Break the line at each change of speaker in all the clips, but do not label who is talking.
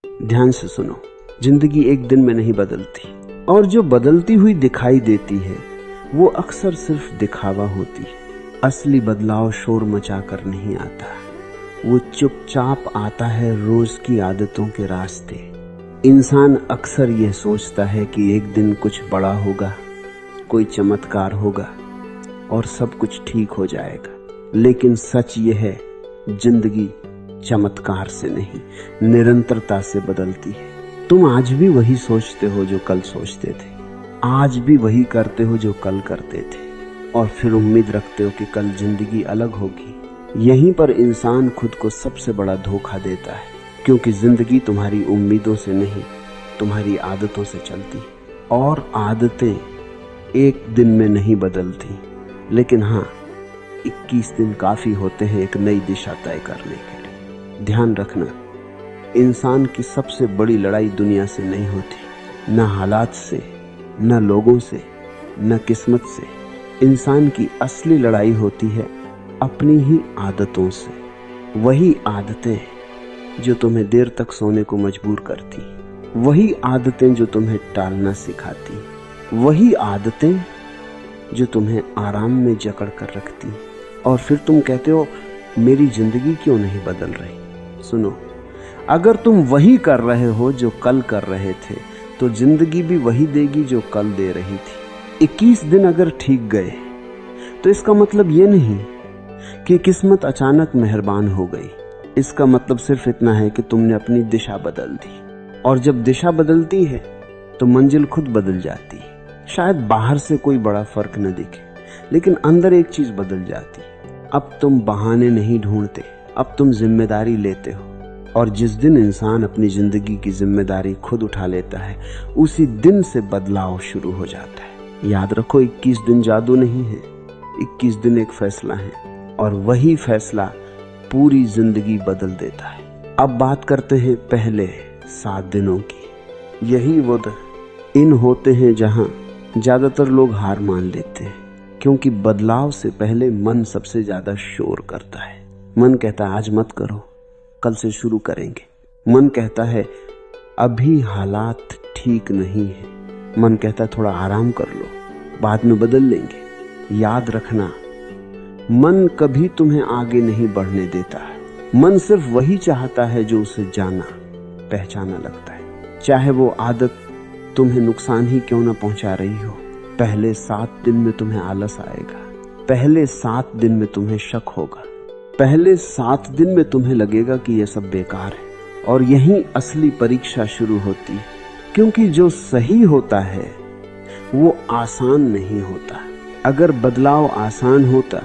ध्यान से सुनो, जिंदगी एक दिन में नहीं बदलती, और जो बदलती हुई दिखाई देती है वो अक्सर सिर्फ दिखावा होती है। असली बदलाव शोर मचाकर नहीं आता, वो चुपचाप आता है रोज की आदतों के रास्ते। इंसान अक्सर यह सोचता है कि एक दिन कुछ बड़ा होगा, कोई चमत्कार होगा और सब कुछ ठीक हो जाएगा, लेकिन सच यह है, जिंदगी चमत्कार से नहीं, निरंतरता से बदलती है। तुम आज भी वही सोचते हो जो कल सोचते थे, आज भी वही करते हो जो कल करते थे, और फिर उम्मीद रखते हो कि कल जिंदगी अलग होगी। यहीं पर इंसान खुद को सबसे बड़ा धोखा देता है, क्योंकि जिंदगी तुम्हारी उम्मीदों से नहीं, तुम्हारी आदतों से चलती है। और आदतें एक दिन में नहीं बदलती, लेकिन हाँ, 21 दिन काफी होते हैं एक नई दिशा तय करने के लिए। ध्यान रखना, इंसान की सबसे बड़ी लड़ाई दुनिया से नहीं होती, न हालात से, न लोगों से, न किस्मत से। इंसान की असली लड़ाई होती है अपनी ही आदतों से। वही आदतें जो तुम्हें देर तक सोने को मजबूर करती, वही आदतें जो तुम्हें टालना सिखाती, वही आदतें जो तुम्हें आराम में जकड़ कर रखती। और फिर तुम कहते हो मेरी जिंदगी क्यों नहीं बदल रही। सुनो, अगर तुम वही कर रहे हो जो कल कर रहे थे, तो जिंदगी भी वही देगी जो कल दे रही थी। 21 दिन अगर ठीक गए तो इसका मतलब ये नहीं कि किस्मत अचानक मेहरबान हो गई। इसका मतलब सिर्फ इतना है कि तुमने अपनी दिशा बदल दी, और जब दिशा बदलती है तो मंजिल खुद बदल जाती है। शायद बाहर से कोई बड़ा फर्क न दिखे, लेकिन अंदर एक चीज बदल जाती है। अब तुम बहाने नहीं ढूंढते, अब तुम जिम्मेदारी लेते हो। और जिस दिन इंसान अपनी जिंदगी की जिम्मेदारी खुद उठा लेता है, उसी दिन से बदलाव शुरू हो जाता है। याद रखो, 21 दिन जादू नहीं है, 21 दिन एक फैसला है, और वही फैसला पूरी जिंदगी बदल देता है। अब बात करते हैं पहले 7 दिनों की। यही वो दिन होते हैं जहां ज्यादातर लोग हार मान लेते हैं, क्योंकि बदलाव से पहले मन सबसे ज्यादा शोर करता है। मन कहता है आज मत करो, कल से शुरू करेंगे। मन कहता है अभी हालात ठीक नहीं है। मन कहता है थोड़ा आराम कर लो, बाद में बदल लेंगे। याद रखना, मन कभी तुम्हें आगे नहीं बढ़ने देता है। मन सिर्फ वही चाहता है जो उसे जाना पहचाना लगता है, चाहे वो आदत तुम्हें नुकसान ही क्यों ना पहुंचा रही हो। पहले 7 दिन में तुम्हें आलस आएगा, पहले 7 दिन में तुम्हें शक होगा, पहले 7 दिन में तुम्हें लगेगा कि यह सब बेकार है। और यहीं असली परीक्षा शुरू होती है, क्योंकि जो सही होता है वो आसान नहीं होता। अगर बदलाव आसान होता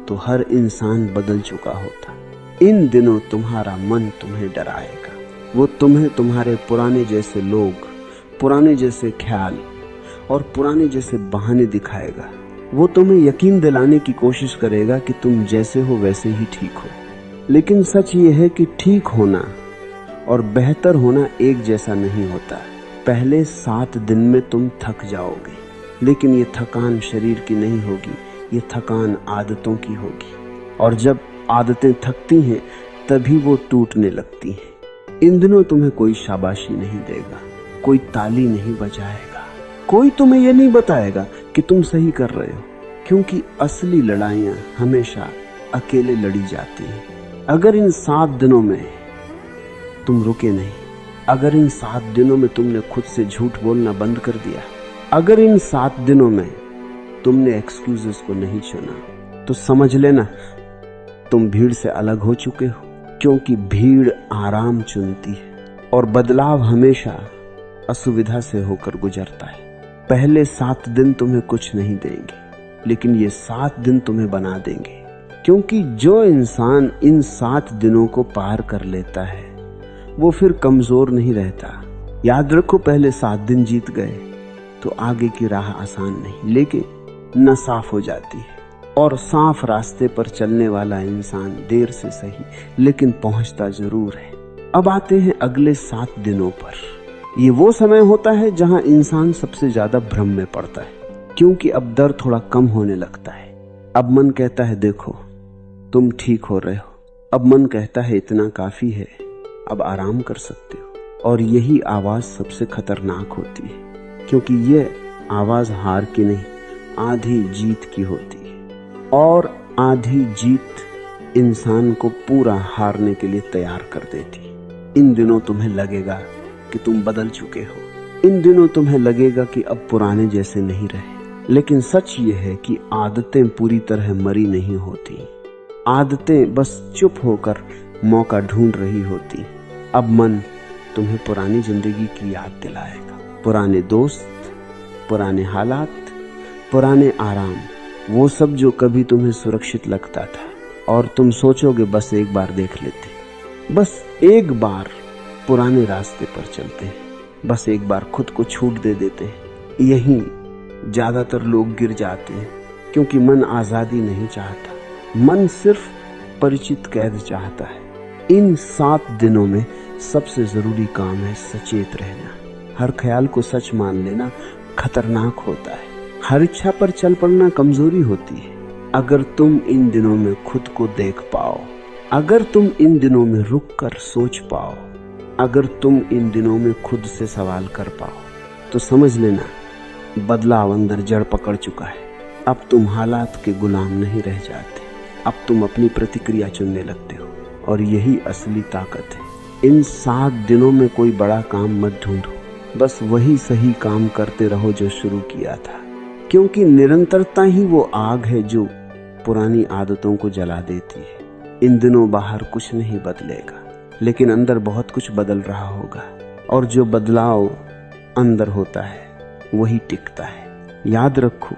तो हर इंसान बदल चुका होता। इन दिनों तुम्हारा मन तुम्हें डराएगा, वो तुम्हें तुम्हारे पुराने जैसे लोग, पुराने जैसे ख्याल और पुराने जैसे बहाने दिखाएगा। वो तुम्हें यकीन दिलाने की कोशिश करेगा कि तुम जैसे हो वैसे ही ठीक हो। लेकिन सच ये है कि ठीक होना और बेहतर होना एक जैसा नहीं होता। पहले 7 दिन में तुम थक जाओगे, लेकिन ये थकान शरीर की नहीं होगी, ये थकान आदतों की होगी। और जब आदतें थकती हैं तभी वो टूटने लगती हैं। इन दिनों तुम्हें कोई शाबाशी नहीं देगा, कोई ताली नहीं बजाएगा, कोई तुम्हें यह नहीं बताएगा कि तुम सही कर रहे हो, क्योंकि असली लड़ाइयां हमेशा अकेले लड़ी जाती हैं। अगर इन 7 दिनों में तुम रुके नहीं, अगर इन 7 दिनों में तुमने खुद से झूठ बोलना बंद कर दिया, अगर इन 7 दिनों में तुमने एक्सक्यूजेस को नहीं चुना, तो समझ लेना तुम भीड़ से अलग हो चुके हो। क्योंकि भीड़ आराम चुनती है और बदलाव हमेशा असुविधा से होकर गुजरता है। पहले 7 दिन तुम्हें कुछ नहीं देंगे, लेकिन ये 7 दिन तुम्हें बना देंगे। क्योंकि जो इंसान इन 7 दिनों को पार कर लेता है वो फिर कमजोर नहीं रहता। याद रखो, पहले 7 दिन जीत गए तो आगे की राह आसान नहीं, लेकिन न साफ हो जाती है। और साफ रास्ते पर चलने वाला इंसान देर से सही लेकिन पहुंचता जरूर है। अब आते हैं अगले 7 दिनों पर। ये वो समय होता है जहां इंसान सबसे ज्यादा भ्रम में पड़ता है, क्योंकि अब डर थोड़ा कम होने लगता है। अब मन कहता है देखो तुम ठीक हो रहे हो, अब मन कहता है इतना काफी है, अब आराम कर सकते हो। और यही आवाज सबसे खतरनाक होती है, क्योंकि ये आवाज हार की नहीं, आधी जीत की होती है। और आधी जीत इंसान को पूरा हारने के लिए तैयार कर देती है। इन दिनों तुम्हें लगेगा कि तुम बदल चुके हो, इन दिनों तुम्हें लगेगा कि अब पुराने जैसे नहीं रहे, लेकिन सच ये है कि आदतें पूरी तरह मरी नहीं होती। आदतें बस चुप होकर मौका ढूंढ रही होती। अब मन तुम्हें पुरानी जिंदगी की याद दिलाएगा, पुराने दोस्त, पुराने हालात, पुराने आराम, वो सब जो कभी तुम्हें सुरक्षित लगता था और तुम सोचोगे बस एक बार देख लेते, बस एक बार पुराने रास्ते पर चलते हैं, बस एक बार खुद को छूट दे देते हैं। यहीं ज्यादातर लोग गिर जाते हैं, क्योंकि मन आजादी नहीं चाहता, मन सिर्फ परिचित कैद चाहता है। इन 7 दिनों में सबसे जरूरी काम है सचेत रहना। हर ख्याल को सच मान लेना खतरनाक होता है। हर इच्छा पर चल पड़ना कमजोरी होती है। अगर तुम इन दिनों में खुद को देख पाओ, अगर तुम इन दिनों में रुक कर सोच पाओ, अगर तुम इन दिनों में खुद से सवाल कर पाओ, तो समझ लेना बदलाव अंदर जड़ पकड़ चुका है। अब तुम हालात के गुलाम नहीं रह जाते, अब तुम अपनी प्रतिक्रिया चुनने लगते हो, और यही असली ताकत है। इन 7 दिनों में कोई बड़ा काम मत ढूंढो, बस वही सही काम करते रहो जो शुरू किया था, क्योंकि निरंतरता ही वो आग है जो पुरानी आदतों को जला देती है। इन दिनों बाहर कुछ नहीं बदलेगा, लेकिन अंदर बहुत कुछ बदल रहा होगा, और जो बदलाव अंदर होता है वही टिकता है। याद रखो,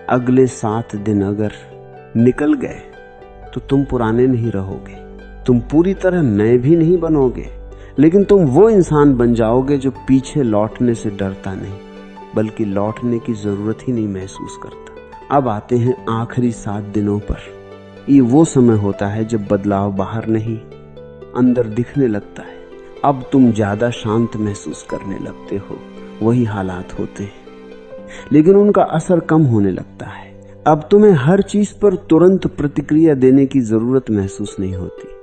अगले 7 दिन अगर निकल गए तो तुम पुराने नहीं रहोगे, तुम पूरी तरह नए भी नहीं बनोगे, लेकिन तुम वो इंसान बन जाओगे जो पीछे लौटने से डरता नहीं, बल्कि लौटने की जरूरत ही नहीं महसूस करता। अब आते हैं आखिरी 7 दिनों पर। ये वो समय होता है जब बदलाव बाहर नहीं अंदर दिखने लगता है। अब तुम ज्यादा शांत महसूस करने लगते हो, वही हालात होते हैं, लेकिन उनका असर कम होने लगता है। अब तुम्हें हर चीज पर तुरंत प्रतिक्रिया देने की जरूरत महसूस नहीं होती।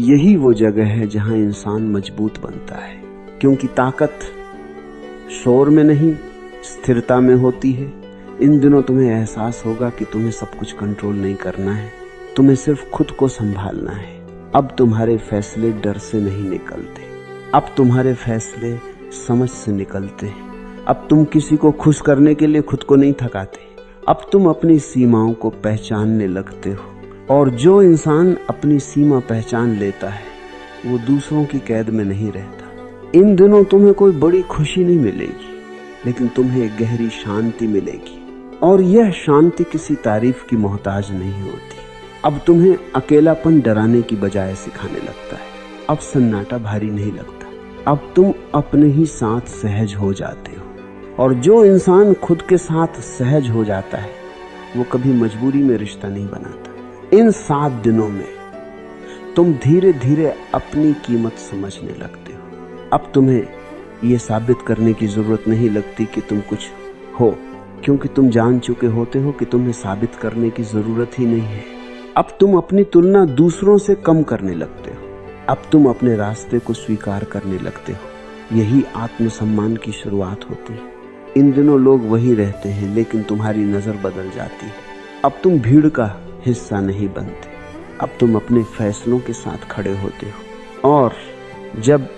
यही वो जगह है जहां इंसान मजबूत बनता है, क्योंकि ताकत शोर में नहीं, स्थिरता में होती है। इन दिनों तुम्हें एहसास होगा कि तुम्हें सब कुछ कंट्रोल नहीं करना है, तुम्हें सिर्फ खुद को संभालना है। अब तुम्हारे फैसले डर से नहीं निकलते, अब तुम्हारे फैसले समझ से निकलते हैं। अब तुम किसी को खुश करने के लिए खुद को नहीं थकाते, अब तुम अपनी सीमाओं को पहचानने लगते हो, और जो इंसान अपनी सीमा पहचान लेता है वो दूसरों की कैद में नहीं रहता। इन दिनों तुम्हें कोई बड़ी खुशी नहीं मिलेगी, लेकिन तुम्हें एक गहरी शांति मिलेगी, और यह शांति किसी तारीफ की मोहताज नहीं होती। अब तुम्हें अकेलापन डराने की बजाय सिखाने लगता है। अब सन्नाटा भारी नहीं लगता, अब तुम अपने ही साथ सहज हो जाते हो, और जो इंसान खुद के साथ सहज हो जाता है वो कभी मजबूरी में रिश्ता नहीं बनाता। इन 7 दिनों में तुम धीरे धीरे अपनी कीमत समझने लगते हो। अब तुम्हें ये साबित करने की जरूरत नहीं लगती कि तुम कुछ हो, क्योंकि तुम जान चुके होते हो कि तुम्हें साबित करने की जरूरत ही नहीं है। अब तुम अपनी तुलना दूसरों से कम करने लगते हो, अब तुम अपने रास्ते को स्वीकार करने लगते हो। यही आत्मसम्मान की शुरुआत होती है। इन दिनों लोग वही रहते हैं, लेकिन तुम्हारी नजर बदल जाती है। अब तुम भीड़ का हिस्सा नहीं बनते, अब तुम अपने फैसलों के साथ खड़े होते हो, और जब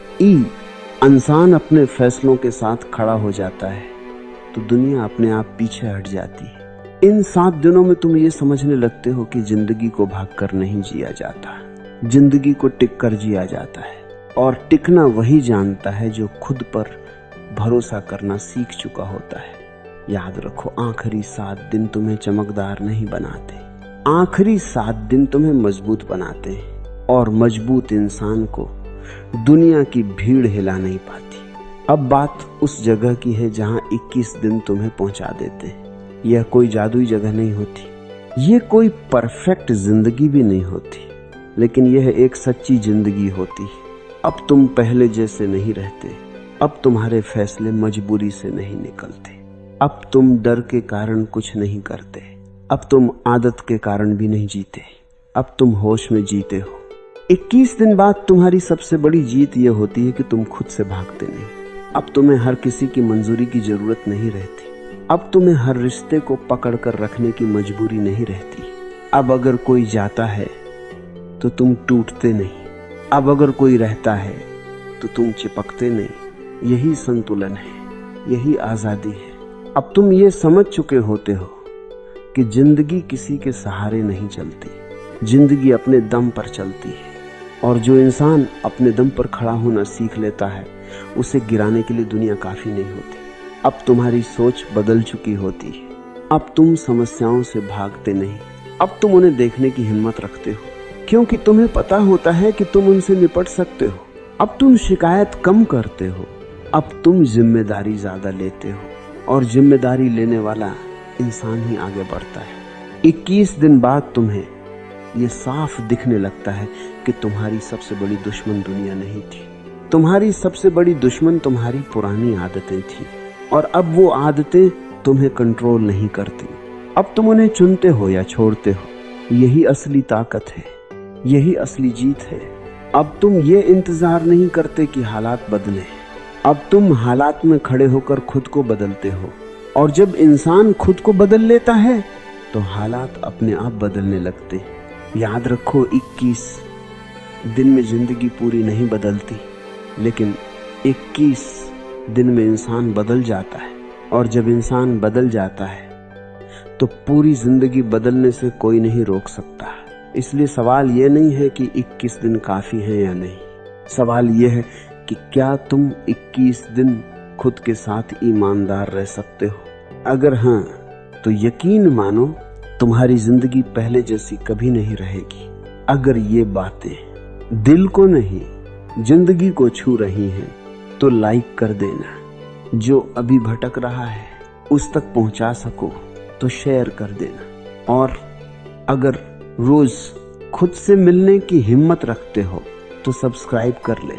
इंसान अपने फैसलों के साथ खड़ा हो जाता है तो दुनिया अपने आप पीछे हट जाती है। इन 7 दिनों में तुम ये समझने लगते हो कि जिंदगी को भागकर नहीं जिया जाता, जिंदगी को टिक कर जिया जाता है, और टिकना वही जानता है जो खुद पर भरोसा करना सीख चुका होता है। याद रखो, आखिरी 7 दिन तुम्हें चमकदार नहीं बनाते, आखिरी 7 दिन तुम्हें मजबूत बनाते हैं, और मजबूत इंसान को दुनिया की भीड़ हिला नहीं पाती। अब बात उस जगह की है जहां 21 दिन तुम्हें पहुंचा देते हैं। यह कोई जादुई जगह नहीं होती, यह कोई परफेक्ट जिंदगी भी नहीं होती, लेकिन यह एक सच्ची जिंदगी होती है। अब तुम पहले जैसे नहीं रहते, अब तुम्हारे फैसले मजबूरी से नहीं निकलते, अब तुम डर के कारण कुछ नहीं करते, अब तुम आदत के कारण भी नहीं जीते, अब तुम होश में जीते हो। 21 दिन बाद तुम्हारी सबसे बड़ी जीत यह होती है कि तुम खुद से भागते नहीं। अब तुम्हें हर किसी की मंजूरी की जरूरत नहीं रहती। अब तुम्हें हर रिश्ते को पकड़ कर रखने की मजबूरी नहीं रहती। अब अगर कोई जाता है तो तुम टूटते नहीं। अब अगर कोई रहता है तो तुम चिपकते नहीं। यही संतुलन है, यही आजादी है। अब तुम ये समझ चुके होते हो कि जिंदगी किसी के सहारे नहीं चलती, जिंदगी अपने दम पर चलती है। और जो इंसान अपने दम पर खड़ा होना सीख लेता है, उसे गिराने के लिए दुनिया काफी नहीं होती। अब तुम्हारी सोच बदल चुकी होती है। अब तुम समस्याओं से भागते नहीं, अब तुम उन्हें देखने की हिम्मत रखते हो, क्योंकि तुम्हें पता होता है कि तुम उनसे निपट सकते हो। अब तुम शिकायत कम करते हो, अब तुम जिम्मेदारी ज्यादा लेते हो, और जिम्मेदारी लेने वाला इंसान ही आगे बढ़ता है। 21 दिन बाद तुम्हें ये साफ दिखने लगता है कि तुम्हारी सबसे बड़ी दुश्मन दुनिया नहीं थी। तुम्हारी सबसे बड़ी दुश्मन तुम्हारी पुरानी आदतें थी, और अब वो आदतें तुम्हें कंट्रोल नहीं करती। अब तुम उन्हें चुनते हो या छोड़ते हो। यही असली ताकत है, यही असली जीत है। अब तुम ये इंतजार नहीं करते कि हालात बदले, अब तुम हालात में खड़े होकर खुद को बदलते हो। और जब इंसान खुद को बदल लेता है तो हालात अपने आप बदलने लगते हैं। याद रखो, 21 दिन में जिंदगी पूरी नहीं बदलती, लेकिन 21 दिन में इंसान बदल जाता है। और जब इंसान बदल जाता है तो पूरी जिंदगी बदलने से कोई नहीं रोक सकता। इसलिए सवाल ये नहीं है कि 21 दिन काफी है या नहीं, सवाल ये है कि क्या तुम 21 दिन खुद के साथ ईमानदार रह सकते हो। अगर हाँ, तो यकीन मानो तुम्हारी जिंदगी पहले जैसी कभी नहीं रहेगी। अगर ये बातें दिल को नहीं, जिंदगी को छू रही हैं, तो लाइक कर देना। जो अभी भटक रहा है उस तक पहुंचा सको तो शेयर कर देना। और अगर रोज खुद से मिलने की हिम्मत रखते हो तो सब्सक्राइब कर लेना।